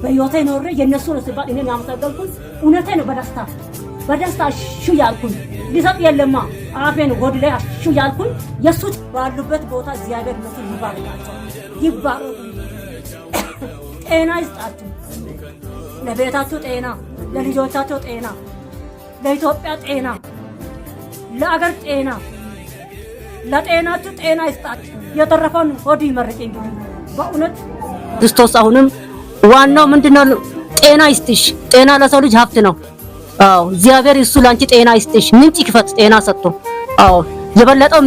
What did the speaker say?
በህይወቴ ኖሬ የነሱ ነው ሲባል እኔን ያመሰገንኩኝ እውነቴ ነው። በደስታ እሺ ያልኩኝ ሊሰጥ የለማ አፌን ወድ ላይ እሺ ያልኩኝ የሱ ባሉበት ቦታ እግዚአብሔር ነው ይባርካቸው፣ ይባረኩ፣ ጤና ይስጣቸው፣ ለቤታቸው ጤና፣ ለልጆቻቸው ጤና፣ ለኢትዮጵያ ጤና፣ ለአገር ጤና፣ ለጤናችሁ ጤና ይስጣችሁ። የተረፈውን ሆድ ይመርቅ። እንግዲህ በእውነት ክርስቶስ አሁንም ዋናው ምንድነው? ጤና ይስጥሽ። ጤና ለሰው ልጅ ሀብት ነው። አዎ እግዚአብሔር እሱ ላንቺ ጤና ይስጥሽ። ምንጭ ይክፈት ጤና ሰጥቶ። አዎ የበለጠው